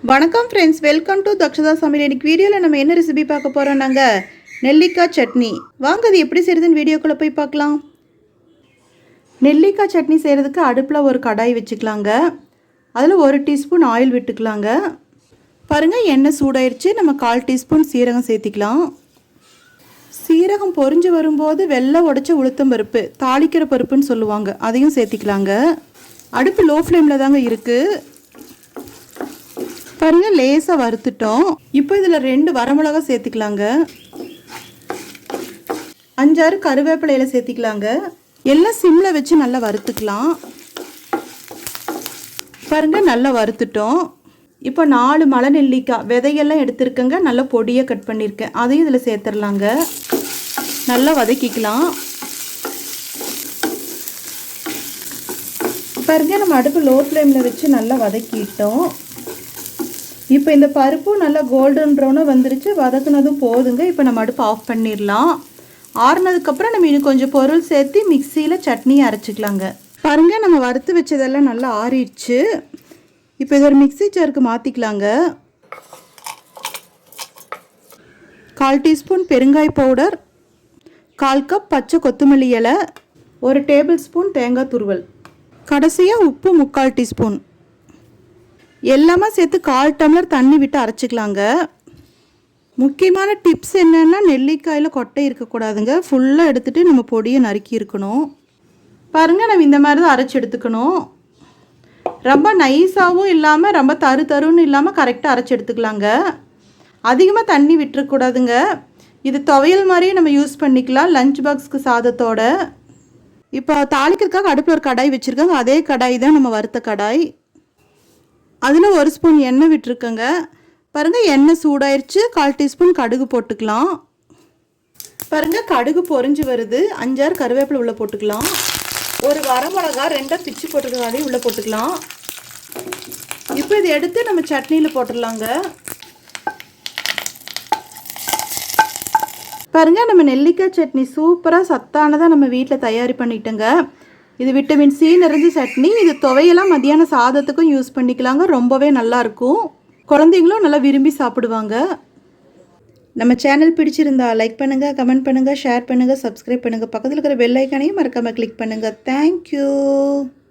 வணக்கம் friends, welcome to Dakshata சமையல். இன்னைக்கு வீடியோவில் நம்ம என்ன ரெசிபி பார்க்க போகிறோம்? நாங்கள் நெல்லிக்காய் சட்னி. வாங்க அது எப்படி செய்கிறதுன்னு வீடியோக்குள்ளே போய் பார்க்கலாம். நெல்லிக்காய் சட்னி செய்கிறதுக்கு அடுப்பில் ஒரு கடாய் வச்சுக்கலாங்க. அதில் 1 டீஸ்பூன் ஆயில் விட்டுக்கலாங்க. பாருங்கள், எண்ணெய் சூடாயிருச்சு. நம்ம 1/4 டீஸ்பூன் சீரகம் சேர்த்திக்கலாம். சீரகம் பொரிஞ்சு வரும்போது வெள்ளை உடைச்ச உளுத்தம் பருப்பு, தாளிக்கிற பருப்புன்னு சொல்லுவாங்க, அதையும் சேர்த்திக்கலாங்க. அடுப்பு லோ ஃப்ளேமில் தாங்க இருக்குது. பாருங்கள், லேசாக வறுத்துட்டோம். இப்போ இதில் 2 வரமிளகா சேர்த்துக்கலாங்க. 5-6 கருவேப்பிலையில் சேர்த்திக்கலாங்க. எல்லாம் சிம்மில் வச்சு நல்லா வறுத்துக்கலாம். பாருங்கள், நல்லா வறுத்துட்டோம். இப்போ 4 மலை நெல்லிக்காய் விதையெல்லாம் எடுத்துருக்கேங்க. நல்லா பொடியாக கட் பண்ணியிருக்கேன், அதையும் இதில் சேர்த்துடலாங்க. நல்லா வதக்கிக்கலாம். பாருங்கள், நம்ம அடுப்பு லோ ஃப்ளேமில் வச்சு நல்லா வதக்கிட்டோம். இப்போ இந்த பருப்பும் நல்லா கோல்டன் ப்ரௌனாக வந்துருச்சு. வதக்குனதும் போதுங்க. இப்போ நம்ம அடுப்பு ஆஃப் பண்ணிடலாம். ஆறுனதுக்கப்புறம் நம்ம இன்னும் கொஞ்சம் பொருள் சேர்த்து மிக்சியில் சட்னியை அரைச்சிக்கலாங்க. பாருங்கள், நம்ம வறுத்து வச்சதெல்லாம் நல்லா ஆறிடுச்சு. இப்போ இது ஒரு மிக்சி ஜாருக்கு மாற்றிக்கலாங்க. 1/4 டீஸ்பூன் பெருங்காய பவுடர், 1/4 கப் பச்சை கொத்தமல்லி இலை, 1 டேபிள் ஸ்பூன் தேங்காய் துருவல், கடைசியாக உப்பு 3/4 டீஸ்பூன். எல்லாமே சேர்த்து 1/4 டம்ளர் தண்ணி விட்டு அரைச்சிக்கலாங்க. முக்கியமான டிப்ஸ் என்னென்னா, நெல்லிக்காயில் கொட்டை இருக்கக்கூடாதுங்க. ஃபுல்லாக எடுத்துகிட்டு நம்ம பொடியை நறுக்கி இருக்கணும். பாருங்கள், நம்ம இந்த மாதிரி தான் அரைச்சி எடுத்துக்கணும். ரொம்ப நைஸாகவும் இல்லாமல் ரொம்ப தருன்னு இல்லாமல் கரெக்டாக அரைச்சி எடுத்துக்கலாங்க. அதிகமாக தண்ணி விட்டுறக்கூடாதுங்க. இது துவையல் மாதிரியே நம்ம யூஸ் பண்ணிக்கலாம், லஞ்ச் பாக்ஸுக்கு சாதத்தோட. இப்போ தாளிக்கிறதுக்காக அடுப்பில் ஒரு கடாய் வச்சுருக்காங்க. அதே கடாய் தான் நம்ம வறுத்த கடாய். அதில் 1 ஸ்பூன் எண்ணெய் விட்டுருக்கேங்க. பாருங்கள், எண்ணெய் சூடாயிருச்சு. 1/4 டீஸ்பூன் கடுகு போட்டுக்கலாம். பாருங்கள், கடுகு பொரிஞ்சு வருது. 5-6 கருவேப்பிலை உள்ளே போட்டுக்கலாம். 1 வரமிளகா 2 பிச்சு போட்டுருக்காதையும் உள்ளே போட்டுக்கலாம். இப்போ இதை எடுத்து நம்ம சட்னியில் போட்டுடலாங்க. பாருங்கள், நம்ம நெல்லிக்காய் சட்னி சூப்பராக சத்தானதாக நம்ம வீட்டில் தயாரி பண்ணிட்டோங்க. இது விட்டமின் சி நிறைஞ்ச சட்னி. இது துவையெல்லாம் மத்தியான சாதத்துக்கும் யூஸ் பண்ணிக்கலாங்க. ரொம்பவே நல்லாயிருக்கும். குழந்தைங்களும் நல்லா விரும்பி சாப்பிடுவாங்க. நம்ம சேனல் பிடிச்சிருந்தா லைக் பண்ணுங்கள், கமெண்ட் பண்ணுங்கள், ஷேர் பண்ணுங்கள், சப்ஸ்கிரைப் பண்ணுங்கள். பக்கத்தில் இருக்கிற பெல் ஐக்கானையும் மறக்காமல் கிளிக் பண்ணுங்கள். தேங்க்யூ.